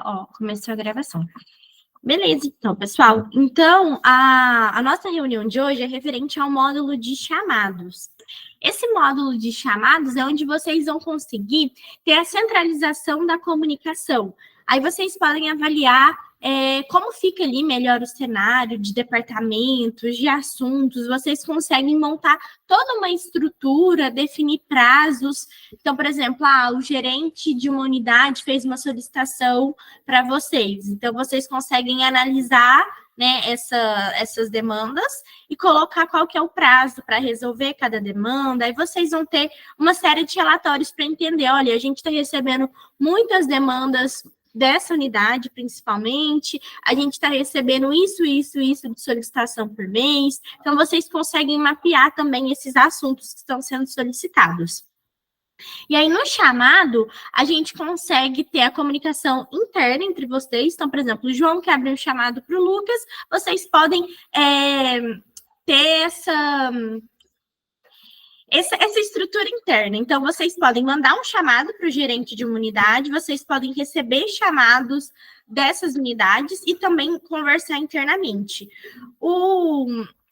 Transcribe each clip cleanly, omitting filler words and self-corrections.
Ó, começou a gravação. Beleza, então, pessoal. Então, a nossa reunião de hoje é referente ao módulo de chamados. Esse módulo de chamados é onde vocês vão conseguir ter a centralização da comunicação. Aí vocês podem avaliar como fica ali melhor o cenário de departamentos, de assuntos. Vocês conseguem montar toda uma estrutura, definir prazos. Então, por exemplo, o gerente de uma unidade fez uma solicitação para vocês. Então, vocês conseguem analisar, né, essas demandas e colocar qual que é o prazo para resolver cada demanda. Aí vocês vão ter uma série de relatórios para entender, olha, a gente está recebendo muitas demandas dessa unidade, principalmente, a gente está recebendo isso de solicitação por mês. Então, vocês conseguem mapear também esses assuntos que estão sendo solicitados. E aí, no chamado, a gente consegue ter a comunicação interna entre vocês. Então, por exemplo, o João que abriu o chamado para o Lucas, vocês podem ter essa estrutura interna. Então, vocês podem mandar um chamado para o gerente de uma unidade, vocês podem receber chamados dessas unidades e também conversar internamente.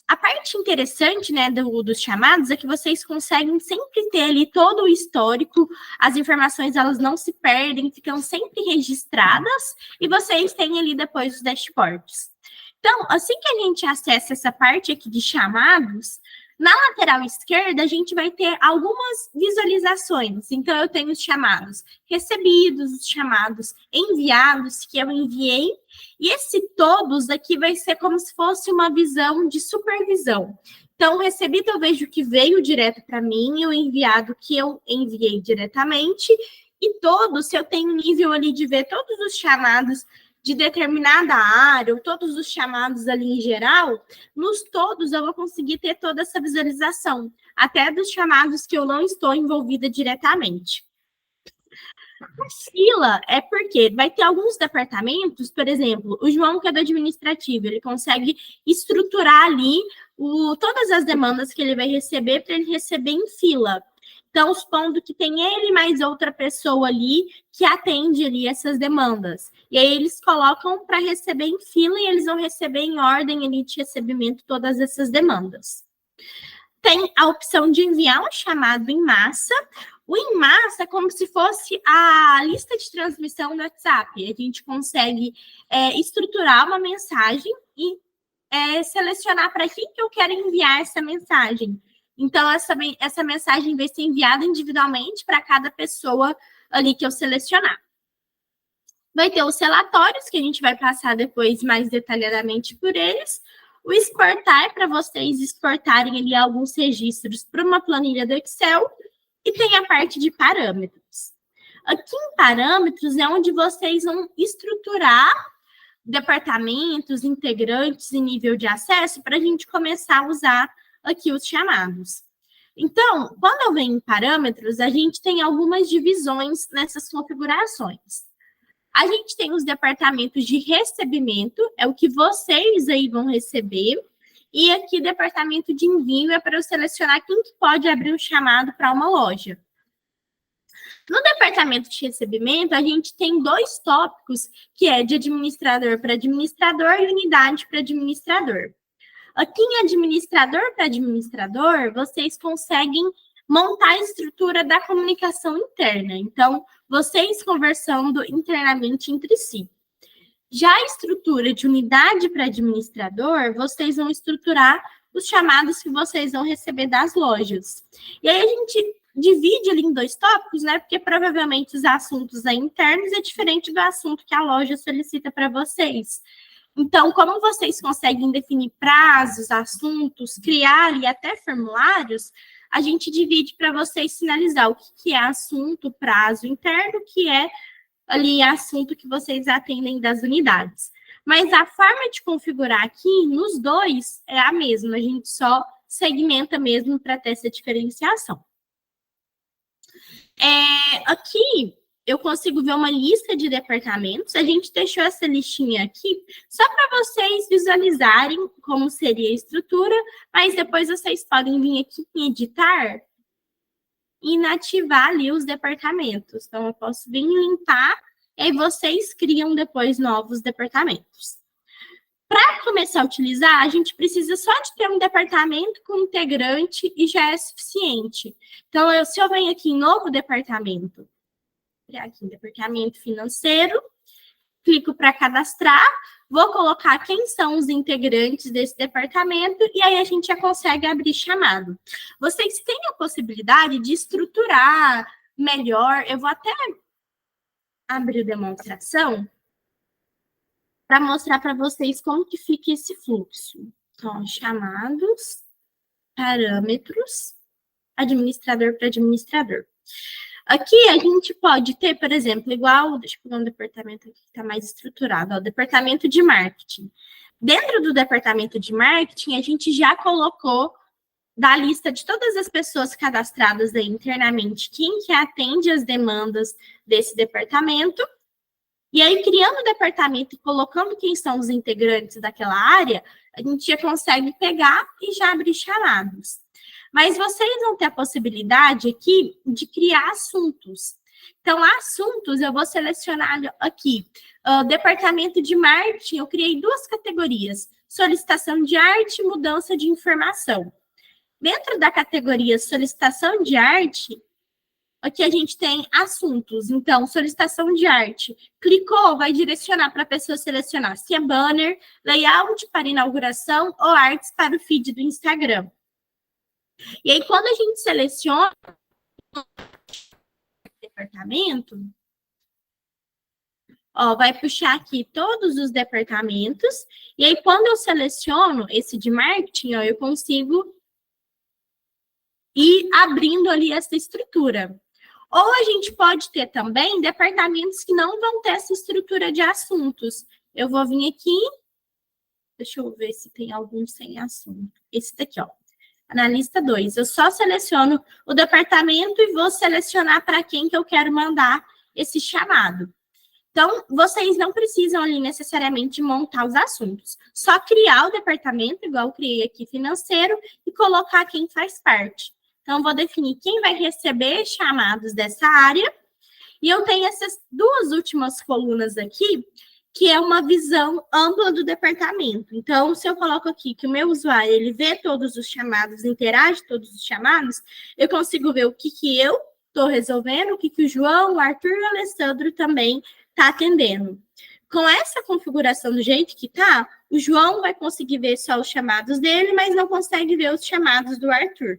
A parte interessante, né, dos chamados é que vocês conseguem sempre ter ali todo o histórico, as informações elas não se perdem, ficam sempre registradas e vocês têm ali depois os dashboards. Então, assim que a gente acessa essa parte aqui de chamados, na lateral esquerda, a gente vai ter algumas visualizações. Então, eu tenho os chamados recebidos, os chamados enviados, que eu enviei. E esse todos aqui vai ser como se fosse uma visão de supervisão. Então, o recebido eu vejo que veio direto para mim, o enviado que eu enviei diretamente. E todos, se eu tenho nível ali de ver todos os chamados de determinada área, ou todos os chamados ali em geral, nos todos eu vou conseguir ter toda essa visualização, até dos chamados que eu não estou envolvida diretamente. A fila é porque vai ter alguns departamentos, por exemplo, o João, que é do administrativo, ele consegue estruturar ali todas as demandas que ele vai receber para ele receber em fila. Então, supondo que tem ele mais outra pessoa ali que atende ali essas demandas. E aí eles colocam para receber em fila e eles vão receber em ordem ali de recebimento todas essas demandas. Tem a opção de enviar um chamado em massa. O em massa é como se fosse a lista de transmissão do WhatsApp. A gente consegue estruturar uma mensagem e selecionar para quem que eu quero enviar essa mensagem. Então, essa mensagem vai ser enviada individualmente para cada pessoa ali que eu selecionar. Vai ter os relatórios, que a gente vai passar depois mais detalhadamente por eles. O exportar, para vocês exportarem ali alguns registros para uma planilha do Excel. E tem a parte de parâmetros. Aqui em parâmetros é onde vocês vão estruturar departamentos, integrantes e nível de acesso para a gente começar a usar aqui os chamados. Então, quando eu venho em parâmetros, a gente tem algumas divisões nessas configurações. A gente tem os departamentos de recebimento, é o que vocês aí vão receber, e aqui departamento de envio é para eu selecionar quem que pode abrir um chamado para uma loja. No departamento de recebimento, a gente tem dois tópicos, que é de administrador para administrador e unidade para administrador. Aqui em administrador para administrador, vocês conseguem montar a estrutura da comunicação interna. Então, vocês conversando internamente entre si. Já a estrutura de unidade para administrador, vocês vão estruturar os chamados que vocês vão receber das lojas. E aí a gente divide ali em dois tópicos, né? Porque provavelmente os assuntos aí internos é diferente do assunto que a loja solicita para vocês. Então, como vocês conseguem definir prazos, assuntos, criar e até formulários, a gente divide para vocês sinalizar o que é assunto, prazo interno, o que é ali assunto que vocês atendem das unidades. Mas a forma de configurar aqui, nos dois, é a mesma. A gente só segmenta mesmo para ter essa diferenciação. Aqui, eu consigo ver uma lista de departamentos. A gente deixou essa listinha aqui só para vocês visualizarem como seria a estrutura, mas depois vocês podem vir aqui em editar e inativar ali os departamentos. Então, eu posso vir limpar e aí vocês criam depois novos departamentos. Para começar a utilizar, a gente precisa só de ter um departamento com integrante e já é suficiente. Então, se eu venho aqui em novo departamento, criar aqui um departamento financeiro, clico para cadastrar, vou colocar quem são os integrantes desse departamento e aí a gente já consegue abrir chamado. Vocês têm a possibilidade de estruturar melhor, eu vou até abrir a demonstração para mostrar para vocês como que fica esse fluxo. Então, chamados, parâmetros, administrador para administrador. Aqui a gente pode ter, por exemplo, igual, deixa eu pegar um departamento aqui que está mais estruturado, ó, o departamento de marketing. Dentro do departamento de marketing, a gente já colocou da lista de todas as pessoas cadastradas aí internamente, quem que atende as demandas desse departamento. E aí, criando o departamento e colocando quem são os integrantes daquela área, a gente já consegue pegar e já abrir chamados. Mas vocês vão ter a possibilidade aqui de criar assuntos. Então, assuntos, eu vou selecionar aqui. Departamento de marketing, eu criei 2 categorias. Solicitação de arte e mudança de informação. Dentro da categoria solicitação de arte, aqui a gente tem assuntos. Então, solicitação de arte. Clicou, vai direcionar para a pessoa selecionar se é banner, layout para inauguração ou artes para o feed do Instagram. E aí, quando a gente seleciona o departamento, ó, vai puxar aqui todos os departamentos. E aí, quando eu seleciono esse de marketing, ó, eu consigo ir abrindo ali essa estrutura. Ou a gente pode ter também departamentos que não vão ter essa estrutura de assuntos. Eu vou vir aqui, deixa eu ver se tem algum sem assunto. Esse daqui, ó. Analista 2. Eu só seleciono o departamento e vou selecionar para quem que eu quero mandar esse chamado. Então, vocês não precisam ali necessariamente montar os assuntos. Só criar o departamento, igual eu criei aqui financeiro, e colocar quem faz parte. Então, vou definir quem vai receber chamados dessa área. E eu tenho essas 2 últimas colunas aqui, que é uma visão ampla do departamento. Então, se eu coloco aqui que o meu usuário, ele vê todos os chamados, interage todos os chamados, eu consigo ver o que eu estou resolvendo, o que o João, o Arthur e o Alessandro também está atendendo. Com essa configuração do jeito que está, o João vai conseguir ver só os chamados dele, mas não consegue ver os chamados do Arthur.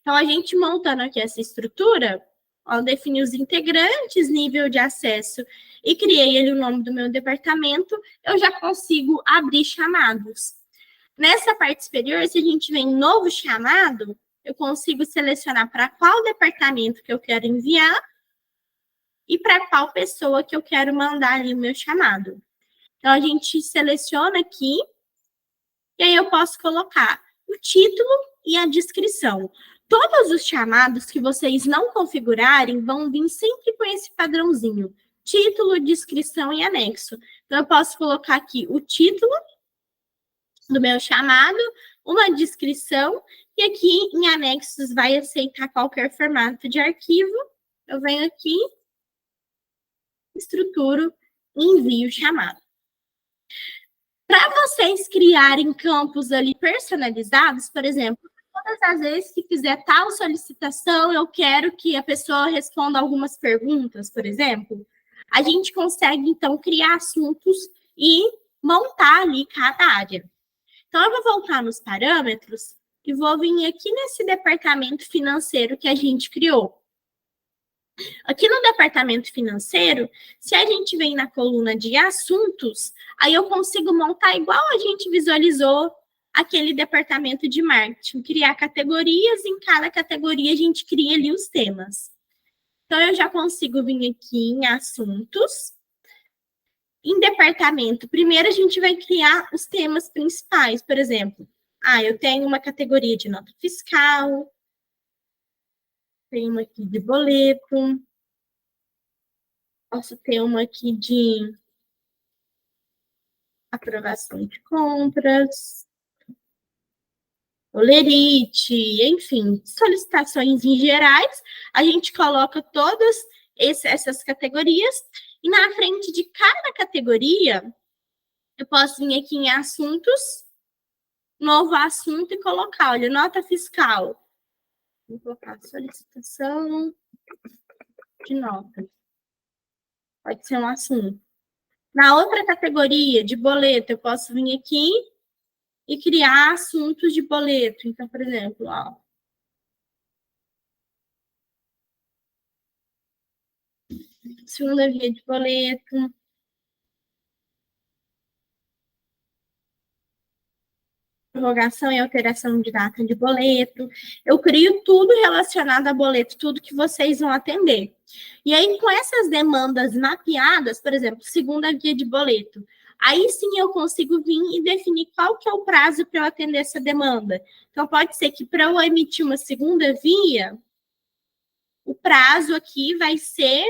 Então, a gente montando aqui essa estrutura, ó, defini os integrantes, nível de acesso e criei ali o nome do meu departamento, eu já consigo abrir chamados. Nessa parte superior, se a gente vem em novo chamado, eu consigo selecionar para qual departamento que eu quero enviar e para qual pessoa que eu quero mandar ali o meu chamado. Então, a gente seleciona aqui e aí eu posso colocar o título e a descrição. Todos os chamados que vocês não configurarem vão vir sempre com esse padrãozinho. Título, descrição e anexo. Então, eu posso colocar aqui o título do meu chamado, uma descrição, e aqui em anexos vai aceitar qualquer formato de arquivo. Eu venho aqui, estruturo e envio o chamado. Para vocês criarem campos ali personalizados, por exemplo, todas as vezes que fizer tal solicitação, eu quero que a pessoa responda algumas perguntas, por exemplo, a gente consegue, então, criar assuntos e montar ali cada área. Então, eu vou voltar nos parâmetros e vou vir aqui nesse departamento financeiro que a gente criou. Aqui no departamento financeiro, se a gente vem na coluna de assuntos, aí eu consigo montar igual a gente visualizou aquele departamento de marketing, criar categorias, em cada categoria a gente cria ali os temas. Então, eu já consigo vir aqui em assuntos. Em departamento, primeiro a gente vai criar os temas principais, por exemplo, eu tenho uma categoria de nota fiscal, tenho uma aqui de boleto, posso ter uma aqui de aprovação de compras, olerite, enfim, solicitações em gerais, a gente coloca todas essas categorias, e na frente de cada categoria, eu posso vir aqui em assuntos, novo assunto e colocar, olha, nota fiscal. Vou colocar solicitação de nota. Pode ser um assunto. Na outra categoria de boleto, eu posso vir aqui e criar assuntos de boleto. Então, por exemplo, ó, segunda via de boleto, prorrogação e alteração de data de boleto. Eu crio tudo relacionado a boleto, tudo que vocês vão atender. E aí, com essas demandas mapeadas, por exemplo, segunda via de boleto, aí sim eu consigo vir e definir qual que é o prazo para eu atender essa demanda. Então, pode ser que para eu emitir uma segunda via, o prazo aqui vai ser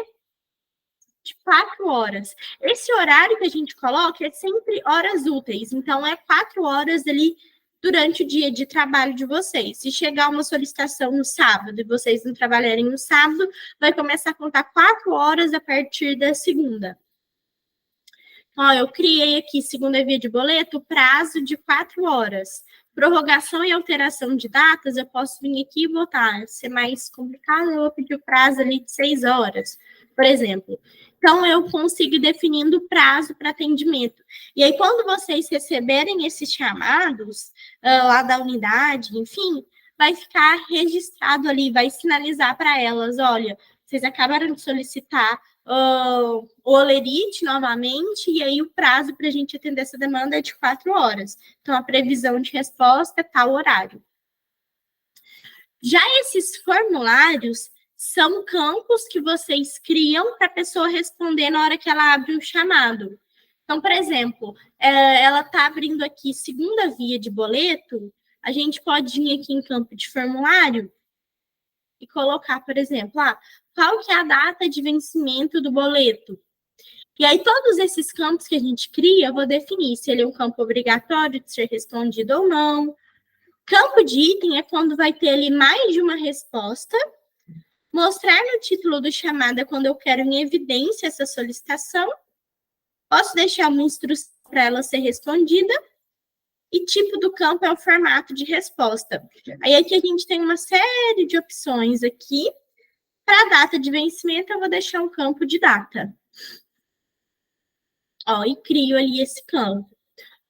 de 4 horas. Esse horário que a gente coloca é sempre horas úteis, então é 4 horas ali durante o dia de trabalho de vocês. Se chegar uma solicitação no sábado e vocês não trabalharem no sábado, vai começar a contar 4 horas a partir da segunda. Ó, eu criei aqui, segunda via de boleto, prazo de 4 horas. Prorrogação e alteração de datas, eu posso vir aqui e botar. Se é mais complicado, eu vou pedir o prazo ali de 6 horas, por exemplo. Então, eu consigo ir definindo o prazo para atendimento. E aí, quando vocês receberem esses chamados lá da unidade, enfim, vai ficar registrado ali, vai sinalizar para elas, olha, vocês acabaram de solicitar o Olerite novamente, e aí o prazo para a gente atender essa demanda é de 4 horas. Então, a previsão de resposta é tal horário. Já esses formulários são campos que vocês criam para a pessoa responder na hora que ela abre o chamado. Então, por exemplo, ela está abrindo aqui segunda via de boleto, a gente pode ir aqui em campo de formulário e colocar, por exemplo, qual que é a data de vencimento do boleto? E aí, todos esses campos que a gente cria, eu vou definir se ele é um campo obrigatório de ser respondido ou não. Campo de item é quando vai ter ali mais de uma resposta. Mostrar no título do chamado é quando eu quero em evidência essa solicitação. Posso deixar uma instrução para ela ser respondida. E tipo do campo é o formato de resposta. Aí aqui a gente tem uma série de opções aqui. Para a data de vencimento, eu vou deixar um campo de data. Ó, e crio ali esse campo.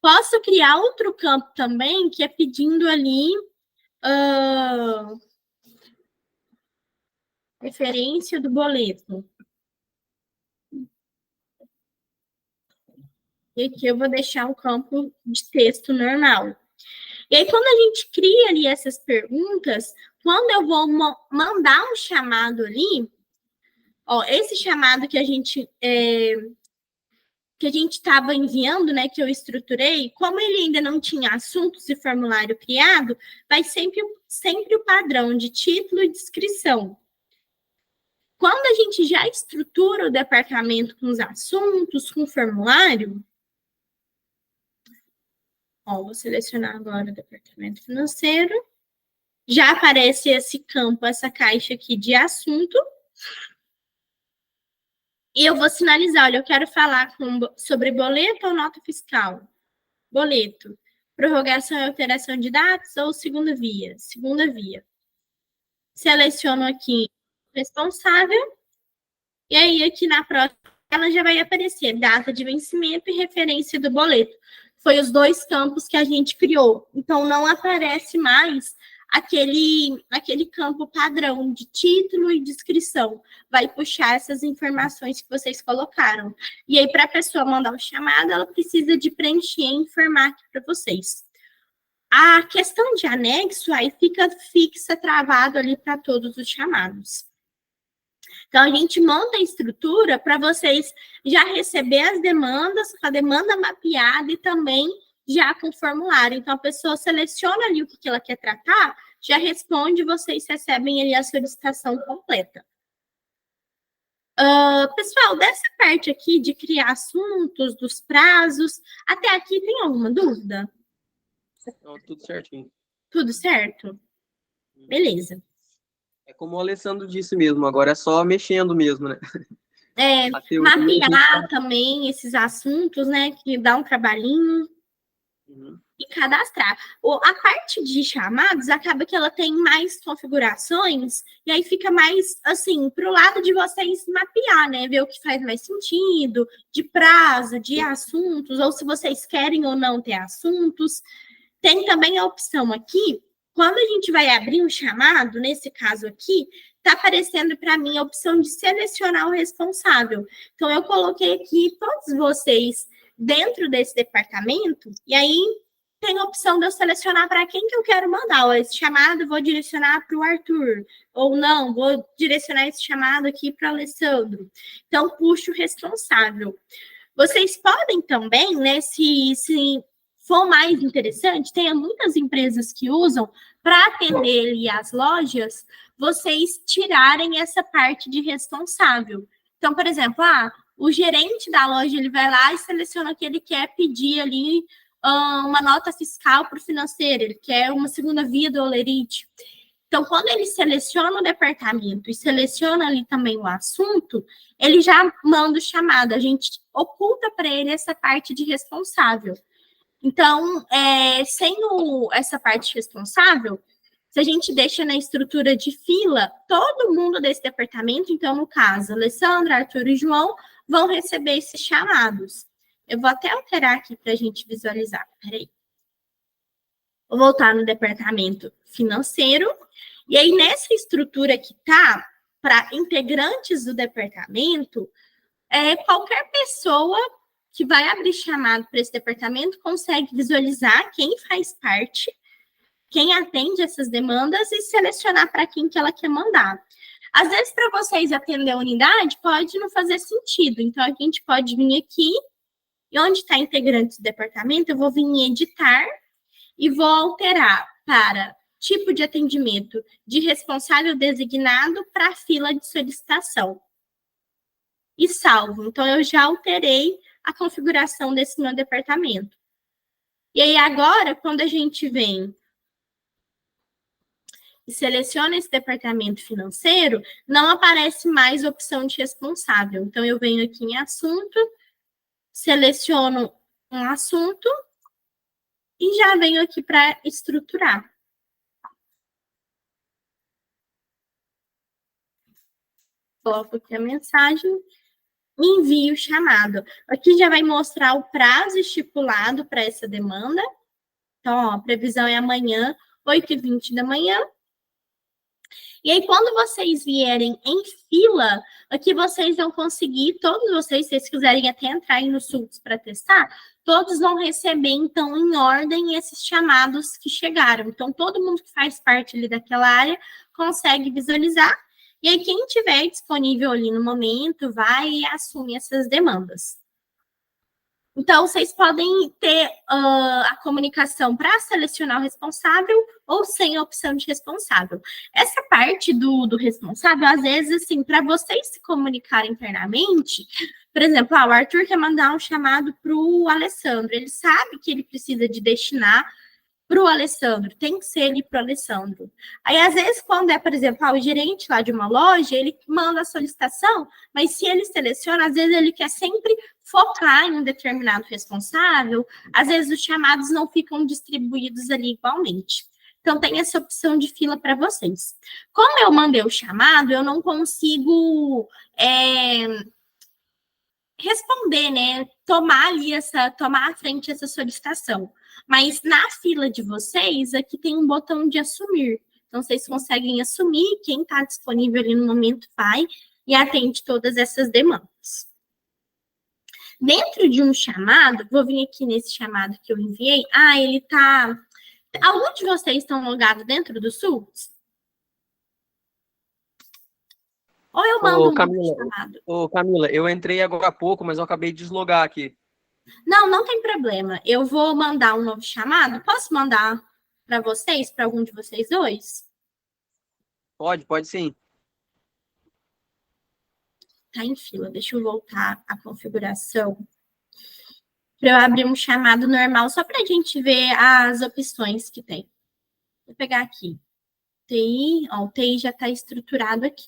Posso criar outro campo também, que é pedindo ali referência do boleto. E aqui eu vou deixar um campo de texto normal. E aí, quando a gente cria ali essas perguntas, quando eu vou mandar um chamado ali, ó, esse chamado que a gente estava enviando, né, que eu estruturei, como ele ainda não tinha assuntos e formulário criado, vai sempre o padrão de título e descrição. Quando a gente já estrutura o departamento com os assuntos, com o formulário, ó, vou selecionar agora o departamento financeiro, já aparece esse campo, essa caixa aqui de assunto, e eu vou sinalizar, olha, eu quero falar sobre boleto ou nota fiscal. Boleto. Prorrogação e alteração de datas ou segunda via? Segunda via. Seleciono aqui responsável, e aí aqui na próxima ela já vai aparecer data de vencimento e referência do boleto. Foi os dois campos que a gente criou. Então, não aparece mais aquele campo padrão de título e descrição. Vai puxar essas informações que vocês colocaram. E aí, para a pessoa mandar o chamado, ela precisa de preencher e informar aqui para vocês. A questão de anexo aí fica fixa, travado ali para todos os chamados. Então, a gente monta a estrutura para vocês já receber as demandas, com a demanda mapeada e também já com o formulário. Então, a pessoa seleciona ali o que ela quer tratar, já responde, vocês recebem ali a solicitação completa. Pessoal, dessa parte aqui de criar assuntos, dos prazos, até aqui tem alguma dúvida? Tudo certinho. Tudo certo? Beleza. É como o Alessandro disse mesmo, agora é só mexendo mesmo, né? A teoria a gente tá... Mapear também esses assuntos, né, que dá um trabalhinho. Uhum. E cadastrar. A parte de chamados acaba que ela tem mais configurações, e aí fica mais assim, para o lado de vocês mapear, né? Ver o que faz mais sentido, de prazo, de assuntos, ou se vocês querem ou não ter assuntos. Tem também a opção aqui, quando a gente vai abrir um chamado, nesse caso aqui, está aparecendo para mim a opção de selecionar o responsável. Então, eu coloquei aqui todos vocês dentro desse departamento, e aí tem a opção de eu selecionar para quem que eu quero mandar. Esse chamado vou direcionar para o Arthur, ou não, vou direcionar esse chamado aqui para o Alessandro. Então, puxo o responsável. Vocês podem também, né, se for mais interessante, tem muitas empresas que usam para atender ali as lojas, vocês tirarem essa parte de responsável. Então, por exemplo, o gerente da loja ele vai lá e seleciona que ele quer pedir ali uma nota fiscal para o financeiro, ele quer uma segunda via do Olerite. Então, quando ele seleciona o departamento e seleciona ali também o assunto, ele já manda o chamado, a gente oculta para ele essa parte de responsável. Então, sem essa parte responsável, se a gente deixa na estrutura de fila, todo mundo desse departamento, então, no caso, Alessandra, Arthur e João, vão receber esses chamados. Eu vou até alterar aqui para a gente visualizar. Peraí. Vou voltar no departamento financeiro. E aí, nessa estrutura que está, para integrantes do departamento, qualquer pessoa que vai abrir chamado para esse departamento consegue visualizar quem faz parte, quem atende essas demandas e selecionar para quem que ela quer mandar. Às vezes, para vocês atender a unidade, pode não fazer sentido. Então, a gente pode vir aqui, e onde está integrante do departamento, eu vou vir em editar e vou alterar para tipo de atendimento de responsável designado para a fila de solicitação. E salvo. Então, eu já alterei a configuração desse meu departamento. E aí, agora, quando a gente vem e seleciona esse departamento financeiro, não aparece mais opção de responsável. Então, eu venho aqui em assunto, seleciono um assunto e já venho aqui para estruturar. Coloco aqui a mensagem e envio o chamado. Aqui já vai mostrar o prazo estipulado para essa demanda. Então, a previsão é amanhã, 8h20 da manhã. E aí, quando vocês vierem em fila, aqui vocês vão conseguir, todos vocês, se vocês quiserem até entrar aí no Sults para testar, todos vão receber, então, em ordem, esses chamados que chegaram. Então, todo mundo que faz parte ali daquela área consegue visualizar. E aí, quem tiver disponível ali no momento, vai e assume essas demandas. Então, vocês podem ter a comunicação para selecionar o responsável ou sem a opção de responsável. Essa parte do responsável, às vezes, assim, para vocês se comunicarem internamente, por exemplo, o Arthur quer mandar um chamado para o Alessandro, ele sabe que ele precisa de destinar para o Alessandro, tem que ser ele para o Alessandro. Aí, às vezes, quando é, por exemplo, o gerente lá de uma loja, ele manda a solicitação, mas se ele seleciona, às vezes ele quer sempre focar em um determinado responsável, às vezes os chamados não ficam distribuídos ali igualmente. Então, tem essa opção de fila para vocês. Como eu mandei o chamado, eu não consigo responder, né? Tomar à frente essa solicitação. Mas na fila de vocês, aqui tem um botão de assumir. Então, vocês conseguem assumir, quem está disponível ali no momento vai e atende todas essas demandas. Dentro de um chamado, vou vir aqui nesse chamado que eu enviei. Ele está... Algum de vocês estão logados dentro do Sults? Ou eu mando chamado? Camila, eu entrei agora há pouco, mas eu acabei de deslogar aqui. Não tem problema. Eu vou mandar um novo chamado. Posso mandar para vocês, para algum de vocês dois? Pode sim. Tá em fila. Deixa eu voltar a configuração para eu abrir um chamado normal, só para a gente ver as opções que tem. Vou pegar aqui. TI, ó, o TI já está estruturado aqui.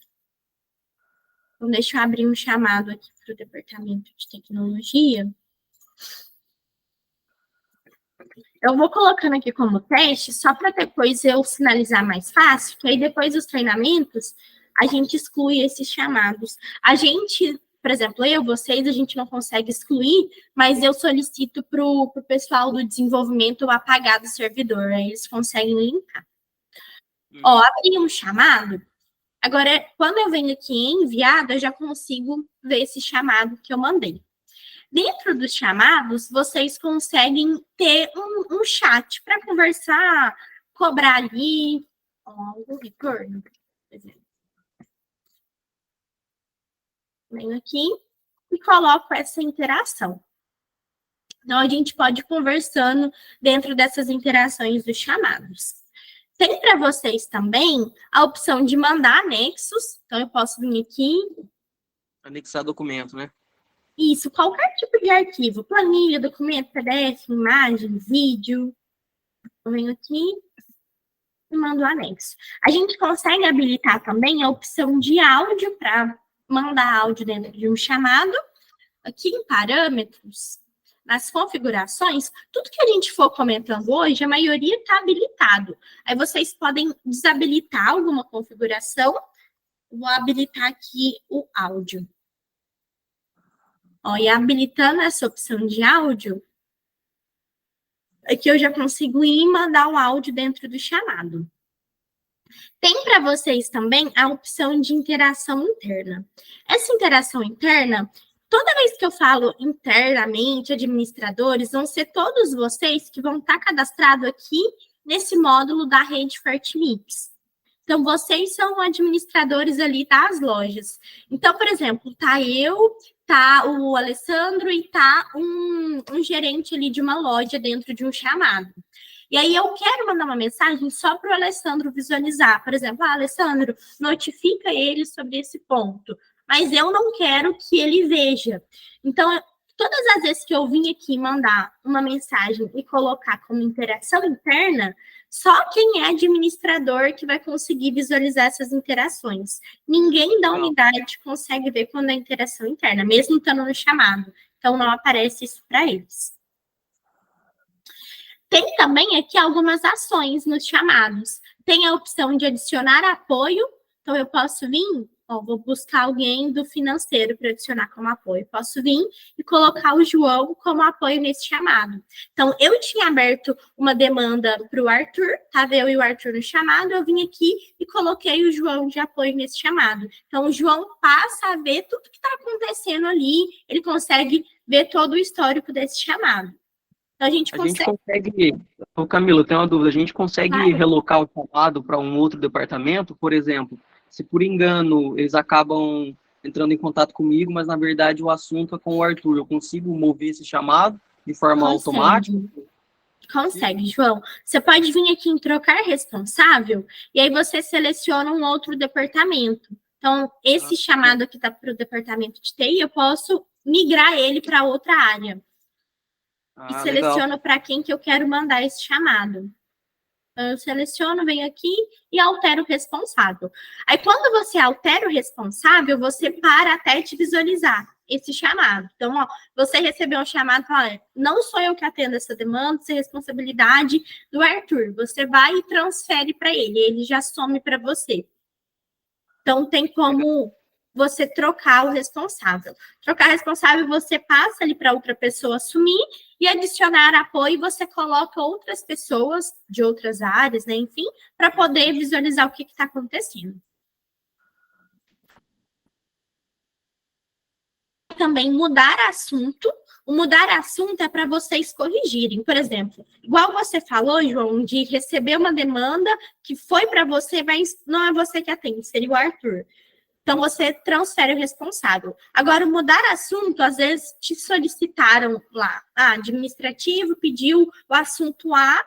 Então, deixa eu abrir um chamado aqui para o departamento de tecnologia. Eu vou colocando aqui como teste, só para depois eu sinalizar mais fácil, que aí depois dos treinamentos, a gente exclui esses chamados. A gente, por exemplo, vocês, a gente não consegue excluir, mas eu solicito para o pessoal do desenvolvimento apagar do servidor, aí eles conseguem linkar. Ó, abri um chamado. Agora, quando eu venho aqui em enviado, eu já consigo ver esse chamado que eu mandei. Dentro dos chamados, vocês conseguem ter um chat para conversar, cobrar ali, o retorno, por exemplo. Venho aqui e coloco essa interação. Então, a gente pode ir conversando dentro dessas interações dos chamados. Tem para vocês também a opção de mandar anexos. Então, eu posso vir aqui. Anexar documento, né? Isso, qualquer tipo de arquivo. Planilha, documento, PDF, imagem, vídeo. Eu venho aqui e mando o anexo. A gente consegue habilitar também a opção de áudio para mandar áudio dentro de um chamado. Aqui em parâmetros, nas configurações, tudo que a gente for comentando hoje, a maioria está habilitado. Aí vocês podem desabilitar alguma configuração. Vou habilitar aqui o áudio. Ó, e habilitando essa opção de áudio, aqui eu já consigo ir e mandar o áudio dentro do chamado. Tem para vocês também a opção de interação interna. Essa interação interna, toda vez que eu falo internamente, administradores, vão ser todos vocês que vão estar cadastrados aqui nesse módulo da rede FortMix. Então, vocês são administradores ali das lojas. Então, por exemplo, tá eu, tá o Alessandro e tá um gerente ali de uma loja dentro de um chamado. E aí eu quero mandar uma mensagem só para o Alessandro visualizar. Por exemplo, Alessandro, notifica ele sobre esse ponto. Mas eu não quero que ele veja. Então, todas as vezes que eu vim aqui mandar uma mensagem e colocar como interação interna, só quem é administrador que vai conseguir visualizar essas interações. Ninguém da unidade consegue ver quando é interação interna, mesmo estando no chamado. Então, não aparece isso para eles. Tem também aqui algumas ações nos chamados. Tem a opção de adicionar apoio. Então, eu posso vir, vou buscar alguém do financeiro para adicionar como apoio. Posso vir e colocar o João como apoio nesse chamado. Então, eu tinha aberto uma demanda para o Arthur, estava eu e o Arthur no chamado, eu vim aqui e coloquei o João de apoio nesse chamado. Então, o João passa a ver tudo que está acontecendo ali, ele consegue ver todo o histórico desse chamado. Então, a gente consegue... Ô Camila, eu tenho uma dúvida. A gente consegue relocar o chamado para um outro departamento? Por exemplo, se por engano eles acabam entrando em contato comigo, mas na verdade o assunto é com o Arthur, eu consigo mover esse chamado de forma automática? Consegue, João. Você pode vir aqui em trocar responsável e aí você seleciona um outro departamento. Então, esse chamado aqui está para o departamento de TI, eu posso migrar ele para outra área. E seleciono para quem que eu quero mandar esse chamado. Então, eu seleciono, venho aqui e altero o responsável. Aí, quando você altera o responsável, você para até de visualizar esse chamado. Então, você recebeu um chamado e fala, não sou eu que atendo essa demanda, isso é responsabilidade do Arthur. Você vai e transfere para ele já some para você. Então, tem como você trocar o responsável. Trocar responsável, você passa ali para outra pessoa assumir e adicionar apoio, você coloca outras pessoas de outras áreas, né, enfim, para poder visualizar o que está acontecendo. Também mudar assunto. O mudar assunto é para vocês corrigirem. Por exemplo, igual você falou, João, de receber uma demanda que foi para você, mas não é você que atende, seria o Arthur. Então, você transfere o responsável. Agora, mudar assunto, às vezes te solicitaram lá, administrativo, pediu o assunto A,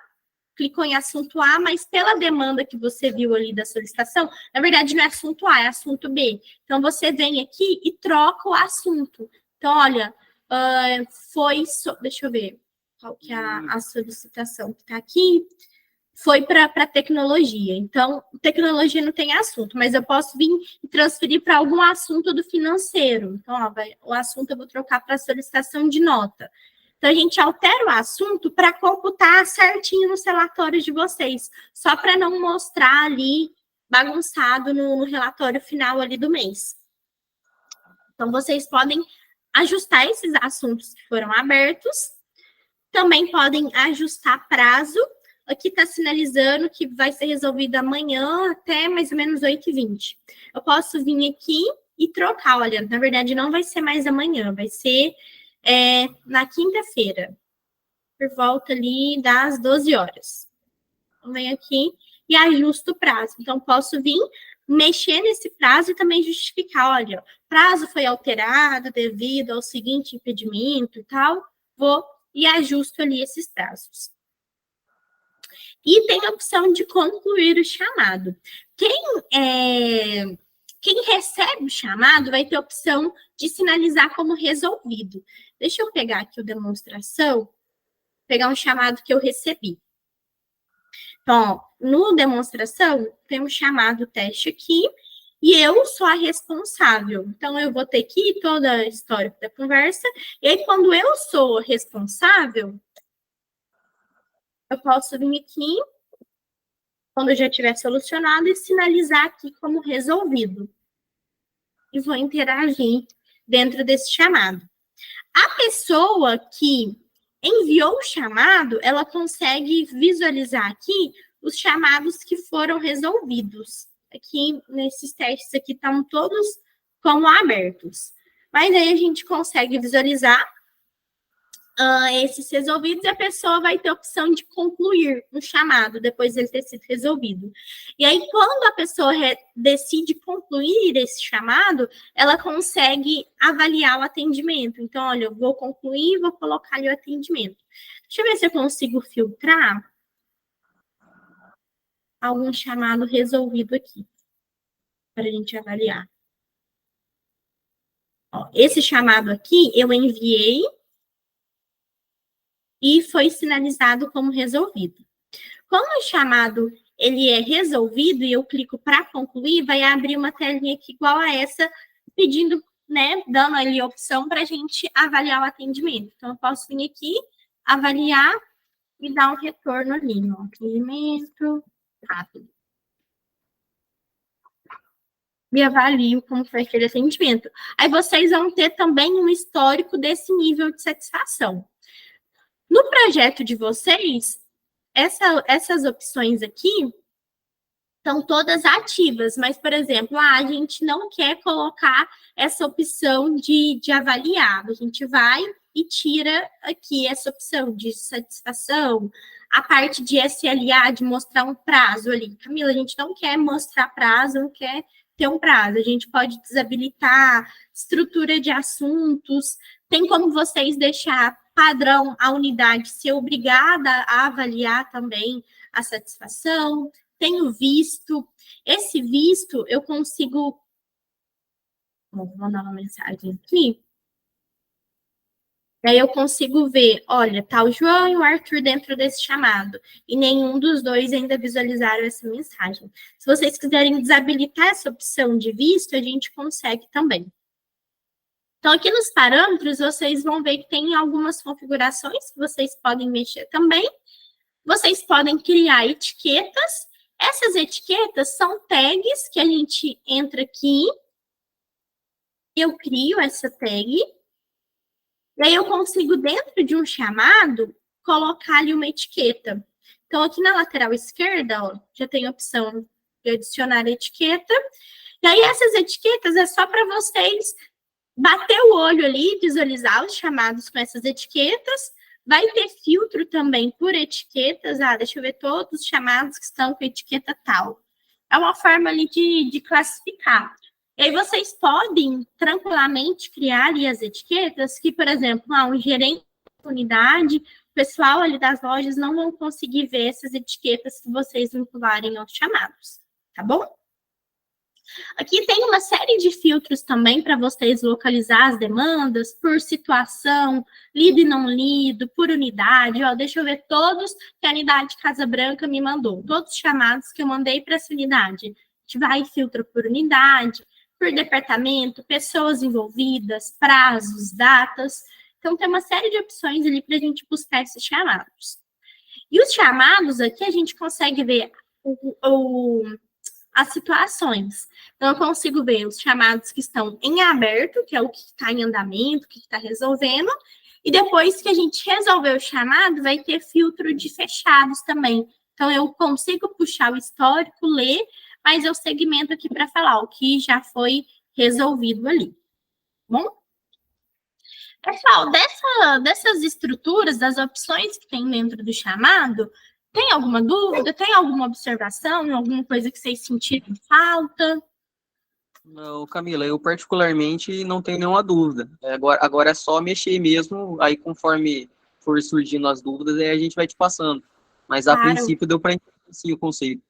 clicou em assunto A, mas pela demanda que você viu ali da solicitação, na verdade não é assunto A, é assunto B. Então, você vem aqui e troca o assunto. Então, olha, deixa eu ver qual que é a solicitação que está aqui. foi para tecnologia. Então, tecnologia não tem assunto, mas eu posso vir e transferir para algum assunto do financeiro. Então, ó, o assunto eu vou trocar para solicitação de nota. Então, a gente altera o assunto para computar certinho nos relatórios de vocês, só para não mostrar ali bagunçado no relatório final ali do mês. Então, vocês podem ajustar esses assuntos que foram abertos, também podem ajustar prazo. Aqui está sinalizando que vai ser resolvido amanhã até mais ou menos 8h20. Eu posso vir aqui e trocar, olha, na verdade não vai ser mais amanhã, vai ser na quinta-feira, por volta ali das 12 horas. Então, venho aqui e ajusto o prazo. Então, posso vir mexer nesse prazo e também justificar, olha, prazo foi alterado devido ao seguinte impedimento e tal, vou e ajusto ali esses prazos. E tem a opção de concluir o chamado. Quem recebe o chamado vai ter a opção de sinalizar como resolvido. Deixa eu pegar aqui o demonstração, pegar um chamado que eu recebi. Então, ó, no demonstração, tem um chamado teste aqui, e eu sou a responsável. Então, eu vou ter aqui toda a história da conversa, e aí, quando eu sou responsável, eu posso vir aqui, quando eu já tiver solucionado, e sinalizar aqui como resolvido. E vou interagir dentro desse chamado. A pessoa que enviou o chamado, ela consegue visualizar aqui os chamados que foram resolvidos. Aqui, nesses testes aqui, estão todos como abertos. Mas aí a gente consegue visualizar esses resolvidos, e a pessoa vai ter a opção de concluir o chamado depois dele ter sido resolvido. E aí, quando a pessoa decide concluir esse chamado, ela consegue avaliar o atendimento. Então, olha, eu vou concluir e vou colocar ali o atendimento. Deixa eu ver se eu consigo filtrar algum chamado resolvido aqui, para a gente avaliar. Ó, esse chamado aqui, eu enviei e foi sinalizado como resolvido. Como o chamado ele é resolvido e eu clico para concluir, vai abrir uma telinha aqui igual a essa, pedindo, né, dando ali a opção para a gente avaliar o atendimento. Então, eu posso vir aqui, avaliar e dar um retorno ali, ó, atendimento rápido. E avalio como foi aquele atendimento. Aí vocês vão ter também um histórico desse nível de satisfação. No projeto de vocês, essas opções aqui estão todas ativas, mas, por exemplo, a gente não quer colocar essa opção de avaliar. A gente vai e tira aqui essa opção de satisfação, a parte de SLA, de mostrar um prazo ali. Camila, a gente não quer mostrar prazo, não quer ter um prazo. A gente pode desabilitar estrutura de assuntos, tem como vocês deixar padrão a unidade ser obrigada a avaliar também a satisfação. Tenho visto. Esse visto, eu consigo... Vou mandar uma mensagem aqui. Daí eu consigo ver, olha, tá o João e o Arthur dentro desse chamado. E nenhum dos dois ainda visualizaram essa mensagem. Se vocês quiserem desabilitar essa opção de visto, a gente consegue também. Então, aqui nos parâmetros, vocês vão ver que tem algumas configurações que vocês podem mexer também. Vocês podem criar etiquetas. Essas etiquetas são tags que a gente entra aqui. Eu crio essa tag. E aí eu consigo, dentro de um chamado, colocar ali uma etiqueta. Então, aqui na lateral esquerda, ó, já tem a opção de adicionar etiqueta. E aí, essas etiquetas é só para vocês bater o olho ali, visualizar os chamados com essas etiquetas. Vai ter filtro também por etiquetas. Deixa eu ver todos os chamados que estão com etiqueta tal. É uma forma ali de classificar. E aí vocês podem tranquilamente criar ali as etiquetas que, por exemplo, um gerente de unidade, o pessoal ali das lojas não vão conseguir ver essas etiquetas que vocês vincularem aos chamados, tá bom? Aqui tem uma série de filtros também para vocês localizar as demandas por situação, lido e não lido, por unidade. Ó, deixa eu ver todos que a unidade Casa Branca me mandou. Todos os chamados que eu mandei para essa unidade. A gente vai e filtra por unidade, por departamento, pessoas envolvidas, prazos, datas. Então, tem uma série de opções ali para a gente buscar esses chamados. E os chamados aqui, a gente consegue ver as situações. Então, eu consigo ver os chamados que estão em aberto, que é o que está em andamento, o que está resolvendo, e depois que a gente resolver o chamado, vai ter filtro de fechados também. Então, eu consigo puxar o histórico, ler, mas eu segmento aqui para falar o que já foi resolvido ali. Bom? Pessoal, dessas estruturas, das opções que tem dentro do chamado, tem alguma dúvida? Tem alguma observação? Alguma coisa que vocês sentiram falta? Não, Camila, eu particularmente não tenho nenhuma dúvida. Agora é só mexer mesmo, aí conforme for surgindo as dúvidas, aí a gente vai te passando. Mas a Claro. princípio deu para entender sim o conceito.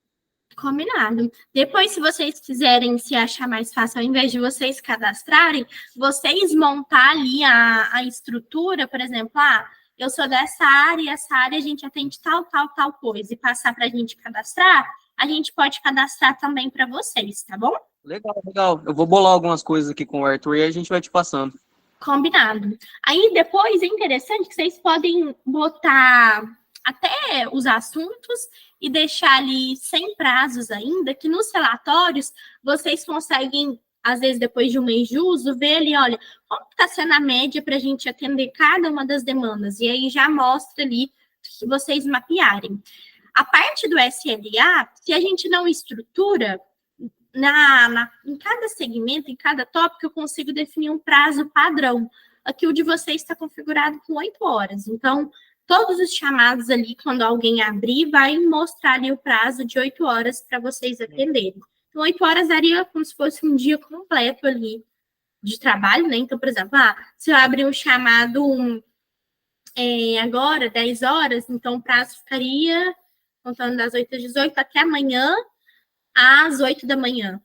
Combinado. Depois, se vocês quiserem se achar mais fácil, ao invés de vocês cadastrarem, vocês montar ali a estrutura, por exemplo, eu sou dessa área e essa área a gente atende tal coisa, e passar para a gente cadastrar, a gente pode cadastrar também para vocês, tá bom? Legal. Eu vou bolar algumas coisas aqui com o Arthur e a gente vai te passando. Combinado. Aí, depois, é interessante que vocês podem botar até os assuntos e deixar ali sem prazos ainda, que nos relatórios vocês conseguem, às vezes, depois de um mês de uso, ver ali, olha, como está sendo a média para a gente atender cada uma das demandas. E aí já mostra ali que vocês mapearem. A parte do SLA, se a gente não estrutura, em cada segmento, em cada tópico, eu consigo definir um prazo padrão. Aqui o de vocês está configurado com 8 horas. Então, todos os chamados ali, quando alguém abrir, vai mostrar ali o prazo de 8 horas para vocês atenderem. Então, 8 horas daria como se fosse um dia completo ali de trabalho, né? Então, por exemplo, se eu abrir um chamado agora, 10 horas, então o prazo ficaria, contando das 8 às 18, até amanhã, às 8 da manhã.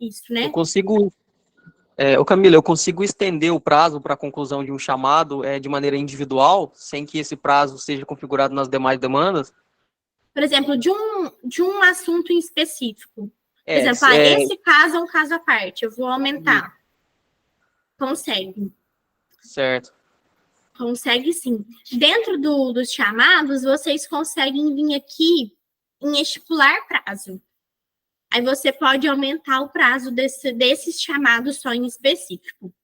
Isso, né? Camila, eu consigo estender o prazo para a conclusão de um chamado de maneira individual, sem que esse prazo seja configurado nas demais demandas? Por exemplo, de um assunto em específico. Por exemplo, esse caso é um caso à parte, eu vou aumentar. Consegue. Certo. Consegue sim. Dentro dos chamados, vocês conseguem vir aqui em estipular prazo. Aí você pode aumentar o prazo desses chamados só em específico.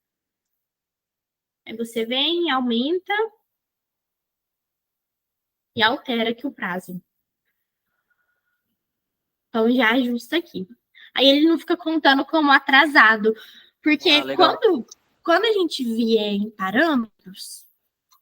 Aí você vem, aumenta e altera aqui o prazo. Então já ajusta aqui. Aí ele não fica contando como atrasado. Porque quando a gente vier em parâmetros, vou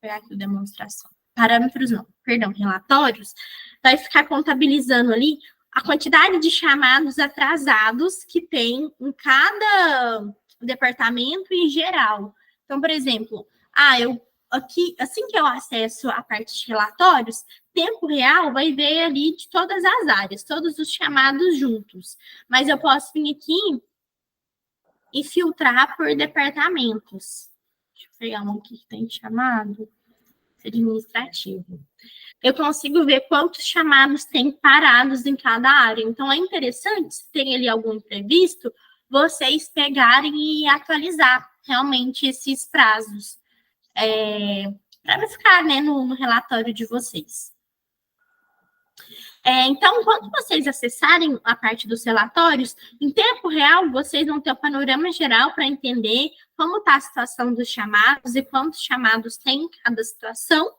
pegar aqui a demonstração. Parâmetros não, perdão, relatórios, vai ficar contabilizando ali a quantidade de chamados atrasados que tem em cada departamento em geral. Então, por exemplo, assim que eu acesso a parte de relatórios, tempo real vai ver ali de todas as áreas, todos os chamados juntos. Mas eu posso vir aqui e filtrar por departamentos. Deixa eu pegar um aqui que tem chamado administrativo. Eu consigo ver quantos chamados tem parados em cada área. Então, é interessante, se tem ali algum imprevisto, vocês pegarem e atualizar realmente esses prazos. Para não ficar, né, no relatório de vocês. Então, quando vocês acessarem a parte dos relatórios, em tempo real, vocês vão ter o panorama geral para entender como está a situação dos chamados e quantos chamados tem em cada situação.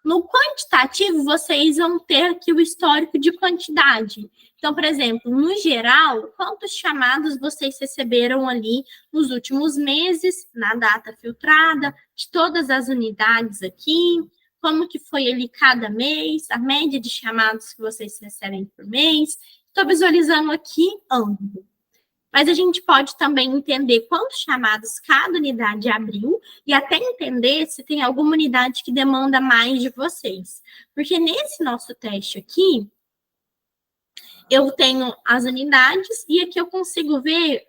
No quantitativo, vocês vão ter aqui o histórico de quantidade. Então, por exemplo, no geral, quantos chamados vocês receberam ali nos últimos meses, na data filtrada, de todas as unidades aqui, como que foi ali cada mês, a média de chamados que vocês recebem por mês. Estou visualizando aqui amplo. Mas a gente pode também entender quantos chamados cada unidade abriu e até entender se tem alguma unidade que demanda mais de vocês. Porque nesse nosso teste aqui, eu tenho as unidades e aqui eu consigo ver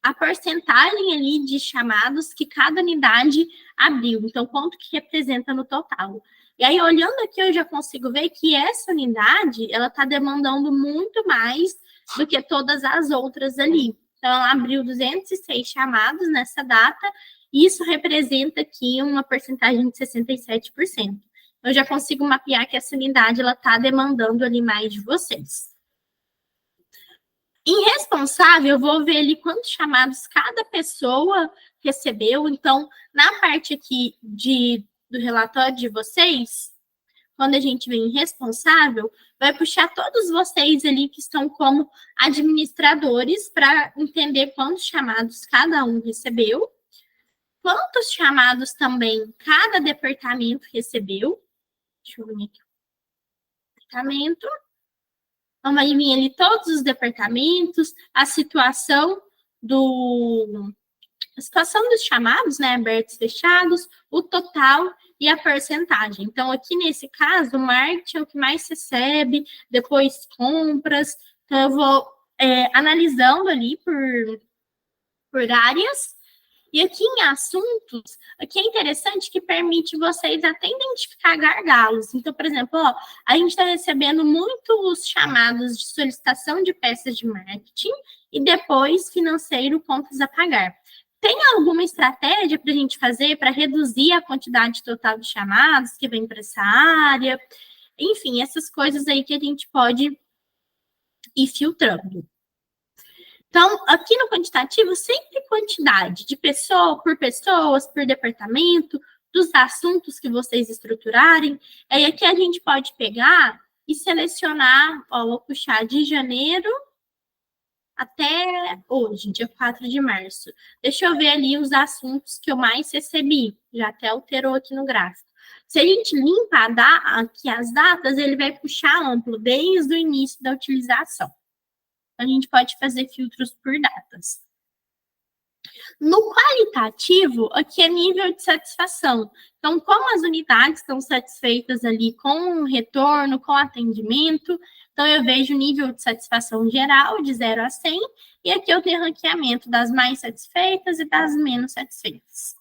a porcentagem ali de chamados que cada unidade abriu. Então, quanto que representa no total. E aí, olhando aqui, eu já consigo ver que essa unidade, ela está demandando muito mais do que todas as outras ali. Então, ela abriu 206 chamados nessa data, e isso representa aqui uma porcentagem de 67%. Eu já consigo mapear que essa unidade, ela está demandando ali mais de vocês. Em responsável, eu vou ver ali quantos chamados cada pessoa recebeu. Então, na parte aqui do relatório de vocês, quando a gente vem em responsável, vai puxar todos vocês ali que estão como administradores para entender quantos chamados cada um recebeu, quantos chamados também cada departamento recebeu. Deixa eu ver aqui. Departamento. Então, vai vir ali todos os departamentos, a situação dos chamados, né, abertos, fechados, o total e a porcentagem. Então, aqui nesse caso, o marketing é o que mais recebe, depois compras. Então, eu vou analisando ali por áreas. E aqui em assuntos, aqui é interessante que permite vocês até identificar gargalos. Então, por exemplo, a gente está recebendo muitos chamados de solicitação de peças de marketing e depois financeiro, contas a pagar. Tem alguma estratégia para a gente fazer para reduzir a quantidade total de chamados que vem para essa área? Enfim, essas coisas aí que a gente pode ir filtrando. Então, aqui no quantitativo, sempre quantidade de pessoas, por departamento, dos assuntos que vocês estruturarem. Aí aqui a gente pode pegar e selecionar, vou puxar de janeiro até hoje, dia 4 de março. Deixa eu ver ali os assuntos que eu mais recebi. Já até alterou aqui no gráfico. Se a gente limpa aqui as datas, ele vai puxar amplo desde o início da utilização. A gente pode fazer filtros por datas. No qualitativo, aqui é nível de satisfação. Então, como as unidades estão satisfeitas ali com o retorno, com o atendimento, então eu vejo o nível de satisfação geral de 0 a 100, e aqui eu tenho ranqueamento das mais satisfeitas e das menos satisfeitas.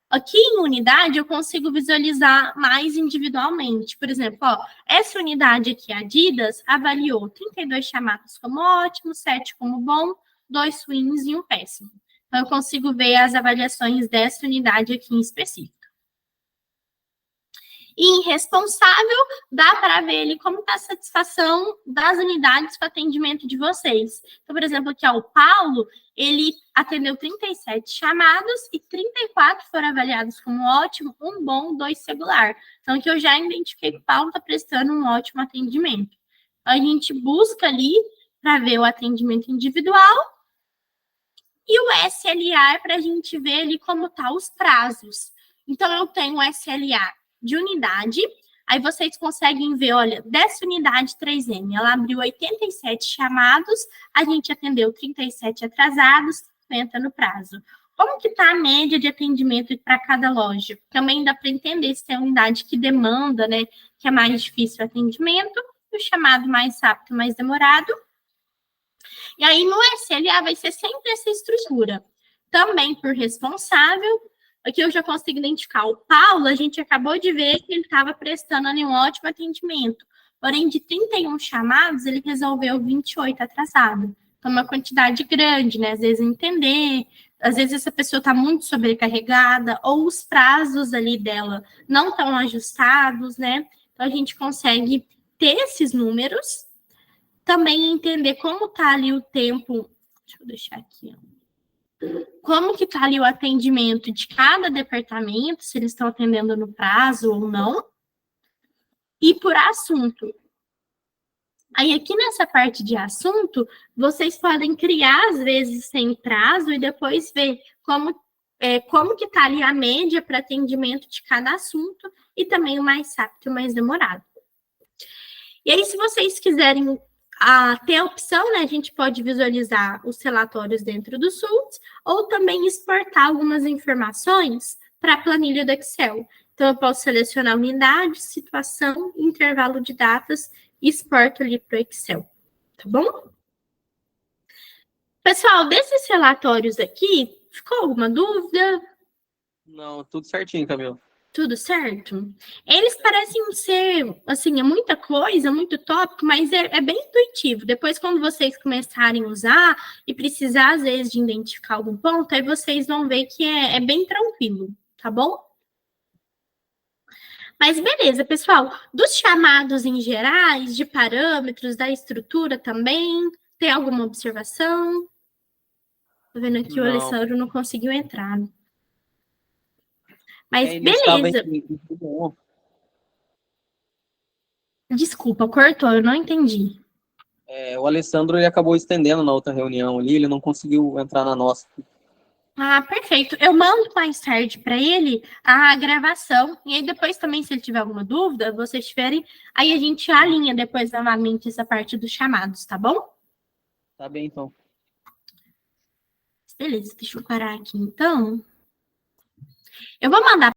Aqui em unidade, eu consigo visualizar mais individualmente. Por exemplo, essa unidade aqui, Adidas, avaliou 32 chamados como ótimo, 7 como bom, 2 ruins e 1 péssimo. Então, eu consigo ver as avaliações dessa unidade aqui em específico. E em responsável, dá para ver ali como está a satisfação das unidades com o atendimento de vocês. Então, por exemplo, aqui o Paulo, ele atendeu 37 chamados e 34 foram avaliados como ótimo, 1 bom, 2 regular. Então, aqui eu já identifiquei que o Paulo está prestando um ótimo atendimento. Então, a gente busca ali para ver o atendimento individual e o SLA para a gente ver ali como tá os prazos. Então, eu tenho o SLA de unidade, aí vocês conseguem ver, olha, dessa unidade 3M, ela abriu 87 chamados, a gente atendeu 37 atrasados, 50 no prazo. Como que está a média de atendimento para cada loja? Também dá para entender se tem unidade que demanda, né, que é mais difícil o atendimento, o chamado mais rápido, mais demorado. E aí, no SLA, vai ser sempre essa estrutura. Também por responsável. Aqui eu já consigo identificar o Paulo, a gente acabou de ver que ele estava prestando ali um ótimo atendimento. Porém, de 31 chamados, ele resolveu 28 atrasado. Então, uma quantidade grande, né? Às vezes entender, às vezes essa pessoa está muito sobrecarregada, ou os prazos ali dela não estão ajustados, né? Então, a gente consegue ter esses números, também entender como está ali o tempo. Deixa eu deixar aqui, como que está ali o atendimento de cada departamento, se eles estão atendendo no prazo ou não, e por assunto. Aí, aqui nessa parte de assunto, vocês podem criar, às vezes, sem prazo, e depois ver como que está ali a média para atendimento de cada assunto, e também o mais rápido e o mais demorado. E aí, se vocês quiserem ter a opção, né, a gente pode visualizar os relatórios dentro do SULT ou também exportar algumas informações para a planilha do Excel. Então, eu posso selecionar unidade, situação, intervalo de datas e exporto ali para o Excel. tá bom? Pessoal, desses relatórios aqui, ficou alguma dúvida? Não, tudo certinho, Camila. Tudo certo? Eles parecem ser, assim, é muita coisa, muito tópico, mas é bem intuitivo. Depois, quando vocês começarem a usar e precisar, às vezes, de identificar algum ponto, aí vocês vão ver que é bem tranquilo, tá bom? Mas beleza, pessoal. Dos chamados em gerais, de parâmetros, da estrutura também, tem alguma observação? Tô vendo aqui o Não. Alessandro não conseguiu entrar. Mas Ele estava beleza. em reunião. Desculpa, cortou, eu não entendi. O Alessandro ele acabou estendendo na outra reunião ali, ele não conseguiu entrar na nossa. Ah, perfeito. Eu mando mais tarde para ele a gravação. E aí depois também, se ele tiver alguma dúvida, vocês tiverem, aí a gente alinha depois novamente essa parte dos chamados, tá bom? Tá bem, então. Beleza, deixa eu parar aqui então. Eu vou mandar